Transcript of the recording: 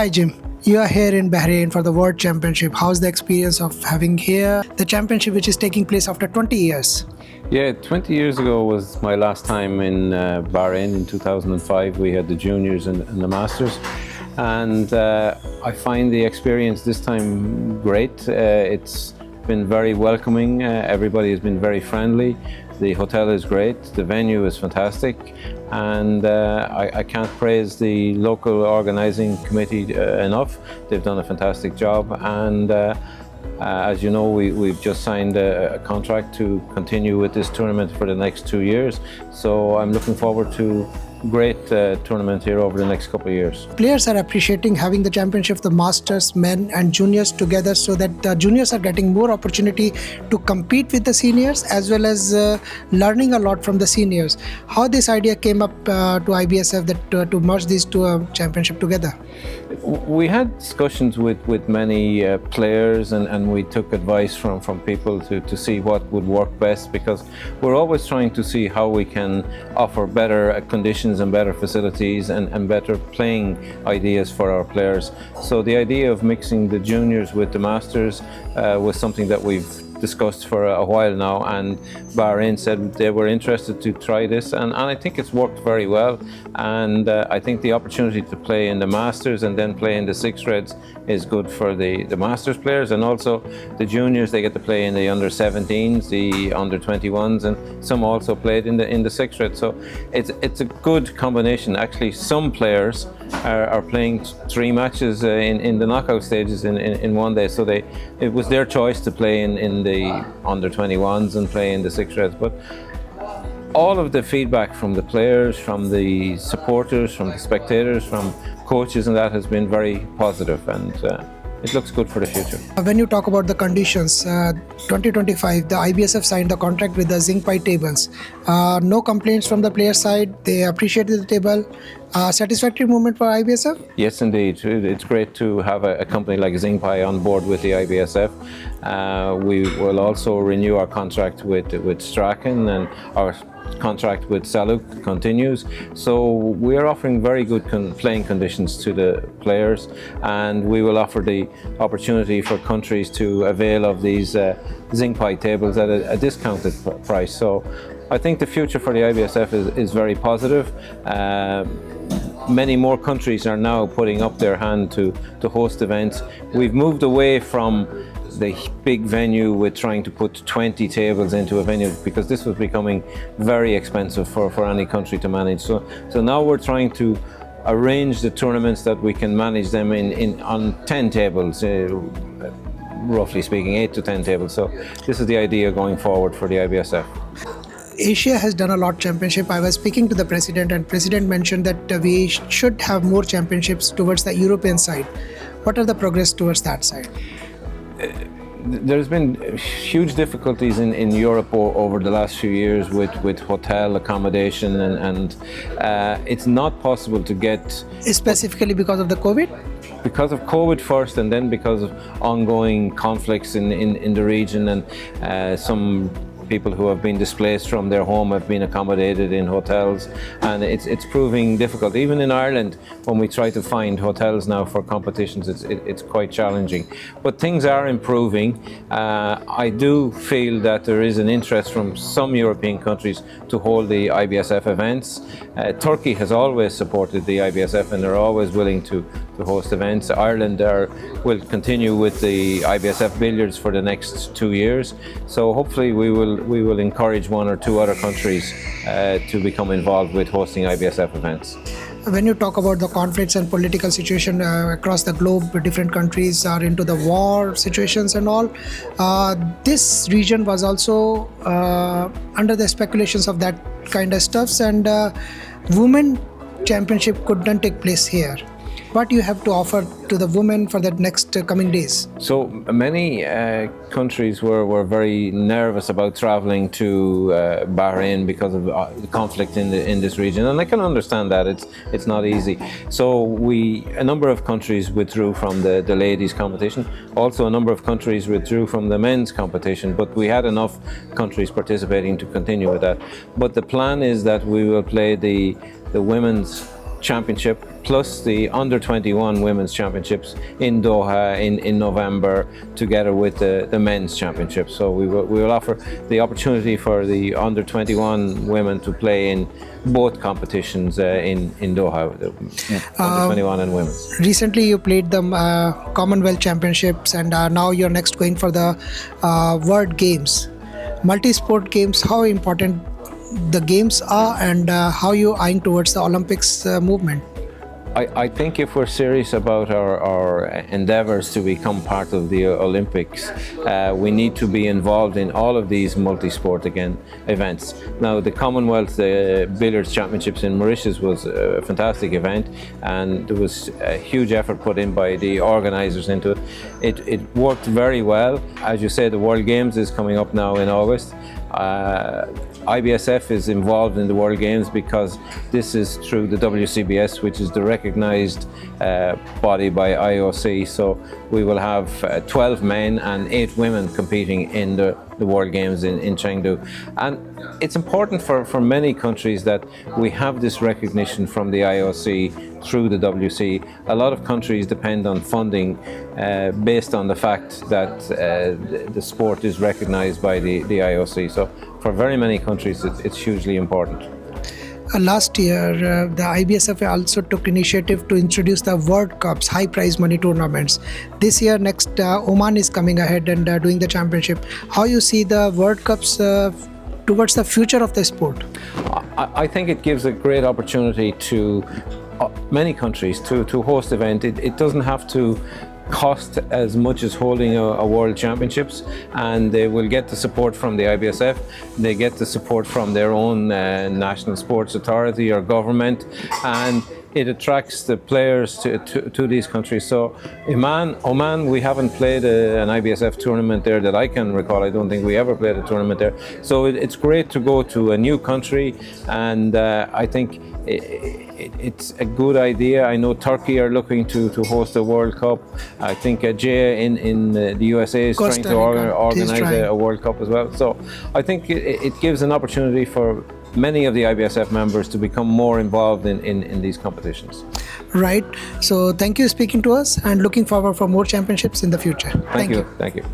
Hi Jim, you are here in Bahrain for the World Championship. How's the experience of having here the championship which is taking place after 20 years? Yeah, 20 years ago was my last time in Bahrain in 2005. We had the juniors and the masters. And I find the experience this time great. It's been very welcoming. Everybody has been very friendly. The hotel is great. The venue is fantastic. And I can't praise the local organizing committee enough. They've done a fantastic job. And as you know, we've just signed a contract to continue with this tournament for the next 2 years. So I'm looking forward to great tournament here over the next couple of years. Players are appreciating having the championship, the masters, men and juniors together, so that the juniors are getting more opportunity to compete with the seniors as well as learning a lot from the seniors. How this idea came up to IBSF that to merge these two championship together? We had discussions with many players and we took advice from people to see what would work best, because we're always trying to see how we can offer better conditions and better facilities and better playing ideas for our players. So the idea of mixing the juniors with the masters was something that we've discussed for a while now, and Bahrain said they were interested to try this, and I think it's worked very well. And I think the opportunity to play in the Masters and then play in the Six Reds is good for the Masters players, and also the juniors, they get to play in the under-17s, the under-21s, and some also played in the Six Reds. So it's a good combination. Actually, some players are playing 3 matches in the knockout stages in one day, so it was their choice to play in the under-21s and play in the Six Reds. But all of the feedback from the players, from the supporters, from the spectators, from coaches, and that has been very positive, and it looks good for the future. When you talk about the conditions, 2025, the IBSF signed the contract with the zinc pie tables. No complaints from the player side. They appreciated the table. Satisfactory moment for IBSF? Yes, indeed. It's great to have a company like Zinc Pie on board with the IBSF. We will also renew our contract with Strachan, and our contract with Saluk continues. So we are offering very good playing conditions to the players, and we will offer the opportunity for countries to avail of these zinc pie tables at a discounted price. So I think the future for the IBSF is very positive. Many more countries are now putting up their hand to host events. We've moved away from the big venue with trying to put 20 tables into a venue, because this was becoming very expensive for any country to manage. So now we're trying to arrange the tournaments that we can manage them on 10 tables, roughly speaking, 8 to 10 tables. So this is the idea going forward for the IBSF. Asia has done a lot championship. I was speaking to the president, and president mentioned that we should have more championships towards the European side. What are the progress towards that side? There's been huge difficulties in Europe over the last few years with hotel accommodation, and it's not possible to get... Specifically because of the COVID? Because of COVID first, and then because of ongoing conflicts in the region, and some people who have been displaced from their home have been accommodated in hotels, and it's proving difficult. Even in Ireland, when we try to find hotels now for competitions, it's quite challenging. But things are improving. I do feel that there is an interest from some European countries to hold the IBSF events. Turkey has always supported the IBSF, and they're always willing to host events. Ireland will continue with the IBSF billiards for the next 2 years. So hopefully we will encourage 1 or 2 other countries to become involved with hosting IBSF events. When you talk about the conflicts and political situation across the globe, different countries are into the war situations and all. This region was also under the speculations of that kind of stuffs, and women championship couldn't take place here. What do you have to offer to the women for the next coming days? So many countries were very nervous about traveling to Bahrain because of the conflict in this region, and I can understand that it's not easy. So a number of countries withdrew from the ladies competition. Also, a number of countries withdrew from the men's competition, but we had enough countries participating to continue with that. But the plan is that we will play the women's Championship plus the under 21 women's championships in Doha in November, together with the men's championship. So we will offer the opportunity for the under 21 women to play in both competitions in Doha, under 21 and women's. Recently you played the Commonwealth Championships, and now you're next going for the World Games. Multi-sport games, how important the games are, and how you eyeing towards the Olympics movement? I think if we're serious about our endeavours to become part of the Olympics, we need to be involved in all of these multi-sport events. Now, the Commonwealth Billiards Championships in Mauritius was a fantastic event, and there was a huge effort put in by the organisers into it. It worked very well. As you say, the World Games is coming up now in August. IBSF is involved in the World Games because this is through the WCBS, which is the recognised body by IOC. So we will have 12 men and 8 women competing in the World Games in Chengdu. And it's important for many countries that we have this recognition from the IOC through the WC. A lot of countries depend on funding based on the fact that the sport is recognised by the IOC. So for very many countries, it's hugely important. Last year, the IBSF also took initiative to introduce the World Cups, high prize money tournaments. This year, next Oman is coming ahead and doing the championship. How you see the World Cups towards the future of the sport? I think it gives a great opportunity to many countries to host event. It doesn't have to cost as much as holding a World Championships, and they will get the support from the IBSF. They get the support from their own national sports authority or government, and it attracts the players to these countries. So Oman, we haven't played an IBSF tournament there that I can recall. I don't think we ever played a tournament there. So it's great to go to a new country, and I think it's a good idea. I know Turkey are looking to host a World Cup. I think Jay in the USA is trying to organize a World Cup as well. So I think it gives an opportunity for many of the IBSF members to become more involved in these competitions. Right. So thank you for speaking to us, and looking forward for more championships in the future. Thank you.